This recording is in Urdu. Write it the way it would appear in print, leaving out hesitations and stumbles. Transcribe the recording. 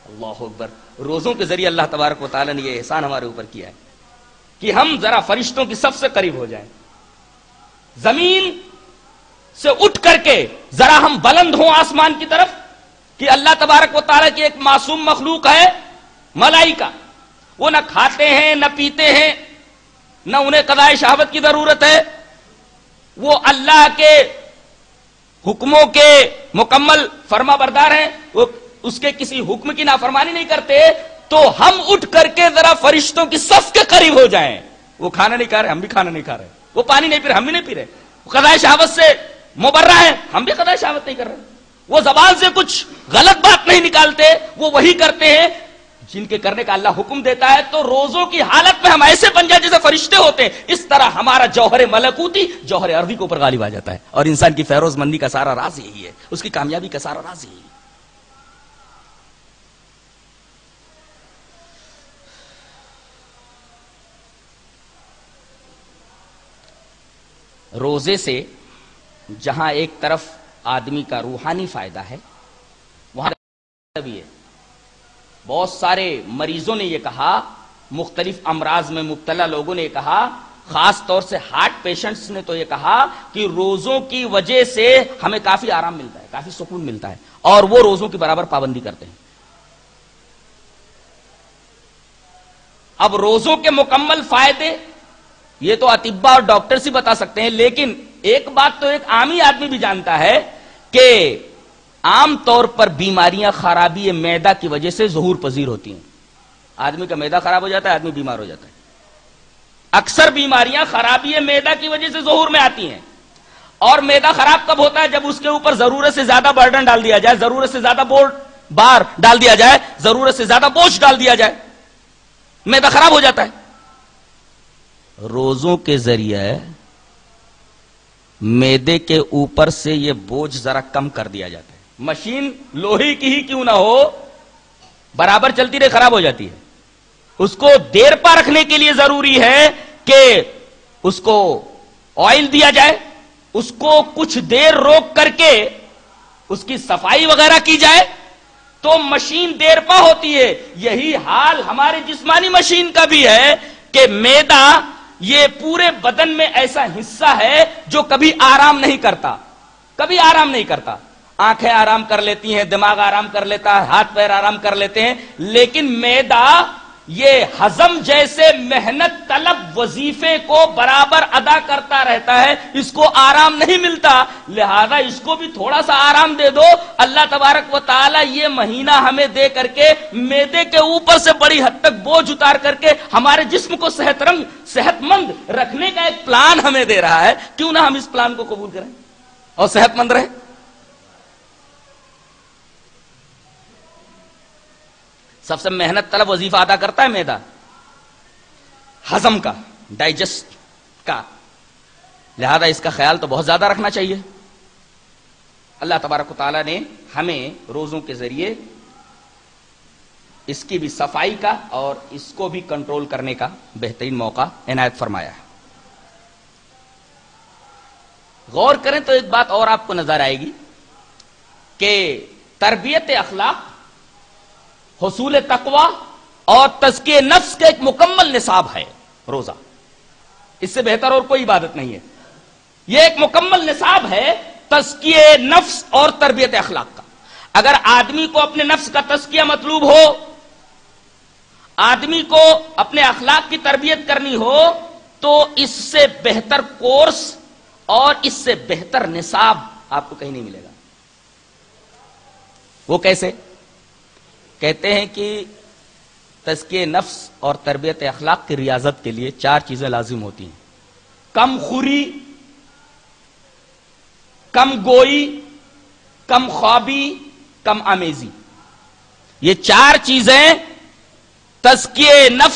اللہ اکبر. روزوں کے ذریعے اللہ تبارک و تعالیٰ نے یہ احسان ہمارے اوپر کیا ہے کہ ہم ذرا فرشتوں کی صف سے قریب ہو جائیں, زمین سے اٹھ کر کے ذرا ہم بلند ہوں آسمان کی طرف, کہ اللہ تبارک و تعالیٰ کی ایک معصوم مخلوق ہے ملائکہ, وہ نہ کھاتے ہیں نہ پیتے ہیں, نہ انہیں قضائے شہوت کی ضرورت ہے, وہ اللہ کے حکموں کے مکمل فرما بردار ہیں, وہ اس کے کسی حکم کی نافرمانی نہیں کرتے. تو ہم اٹھ کر کے ذرا فرشتوں کی صف کے قریب ہو جائیں. وہ کھانا نہیں کھا رہے, ہم بھی کھانا نہیں کھا رہے, وہ پانی نہیں پی رہے, ہم بھی نہیں پی رہے, وہ قضائے شہوت سے مبرہ ہیں, ہم بھی قضائے شہوت نہیں کر رہے, وہ زبان سے کچھ غلط بات نہیں نکالتے, وہ وہی کرتے ہیں جن کے کرنے کا اللہ حکم دیتا ہے. تو روزوں کی حالت میں ہم ایسے بن جائیں جیسے فرشتے ہوتے ہیں. اس طرح ہمارا جوہر ملکوتی جوہر ارضی کے اوپر غالب آ جاتا ہے. اور انسان کی فیروز مندی کا سارا راز یہی ہے, اس کی کامیابی کا سارا راز یہی ہے. روزے سے جہاں ایک طرف آدمی کا روحانی فائدہ ہے, وہاں بھی ہے. بہت سارے مریضوں نے یہ کہا, مختلف امراض میں مبتلا لوگوں نے یہ کہا, خاص طور سے ہارٹ پیشنٹس نے تو یہ کہا کہ روزوں کی وجہ سے ہمیں کافی آرام ملتا ہے, کافی سکون ملتا ہے, اور وہ روزوں کی برابر پابندی کرتے ہیں. اب روزوں کے مکمل فائدے یہ تو اطباء اور ڈاکٹرز ہی بتا سکتے ہیں, لیکن ایک بات تو ایک عامی آدمی بھی جانتا ہے کہ عام طور پر بیماریاں خرابی معدہ کی وجہ سے ظہور پذیر ہوتی ہیں. آدمی کا معدہ خراب ہو جاتا ہے, آدمی بیمار ہو جاتا ہے. اکثر بیماریاں خرابی معدہ کی وجہ سے ظہور میں آتی ہیں. اور معدہ خراب کب ہوتا ہے؟ جب اس کے اوپر ضرورت سے زیادہ برڈن ڈال دیا جائے, ضرورت سے زیادہ بار ڈال دیا جائے, ضرورت سے زیادہ بوجھ ڈال دیا جائے, معدہ خراب ہو جاتا ہے. روزوں کے ذریعے معدے کے اوپر سے یہ بوجھ ذرا کم کر دیا جاتا ہے. مشین لوہے کی ہی کیوں نہ ہو, برابر چلتی رہے خراب ہو جاتی ہے. اس کو دیر پا رکھنے کے لیے ضروری ہے کہ اس کو آئل دیا جائے, اس کو کچھ دیر روک کر کے اس کی صفائی وغیرہ کی جائے تو مشین دیر پا ہوتی ہے. یہی حال ہمارے جسمانی مشین کا بھی ہے کہ معدہ یہ پورے بدن میں ایسا حصہ ہے جو کبھی آرام نہیں کرتا, کبھی آرام نہیں کرتا. آنکھیں آرام کر لیتی ہیں, دماغ آرام کر لیتا ہے, ہاتھ پیر آرام کر لیتے ہیں, لیکن معدہ یہ ہضم جیسے محنت طلب وظیفے کو برابر ادا کرتا رہتا ہے, اس کو آرام نہیں ملتا. لہذا اس کو بھی تھوڑا سا آرام دے دو. اللہ تبارک و تعالی یہ مہینہ ہمیں دے کر کے معدے کے اوپر سے بڑی حد تک بوجھ اتار کر کے ہمارے جسم کو صحت مند رکھنے کا ایک پلان ہمیں دے رہا ہے. کیوں نہ ہم اس پلان کو قبول کریں اور صحت مند رہیں. سب سے محنت طلب وظیفہ ادا کرتا ہے معدہ, ہضم کا, ڈائجسٹ کا. لہذا اس کا خیال تو بہت زیادہ رکھنا چاہیے. اللہ تبارک و تعالیٰ نے ہمیں روزوں کے ذریعے اس کی بھی صفائی کا اور اس کو بھی کنٹرول کرنے کا بہترین موقع عنایت فرمایا ہے. غور کریں تو ایک بات اور آپ کو نظر آئے گی کہ تربیت اخلاق, حصول تقوی اور تزکیہ نفس کا ایک مکمل نصاب ہے روزہ. اس سے بہتر اور کوئی عبادت نہیں ہے. یہ ایک مکمل نصاب ہے تزکیہ نفس اور تربیت اخلاق کا. اگر آدمی کو اپنے نفس کا تزکیہ مطلوب ہو, آدمی کو اپنے اخلاق کی تربیت کرنی ہو, تو اس سے بہتر کورس اور اس سے بہتر نصاب آپ کو کہیں نہیں ملے گا. وہ کیسے؟ کہتے ہیں کہ تزکیہ نفس اور تربیت اخلاق کی ریاضت کے لیے 4 چیزیں لازم ہوتی ہیں. کم خوری, کم گوئی, کم خوابی, کم آمیزی. یہ 4 چیزیں تزکیہ نفس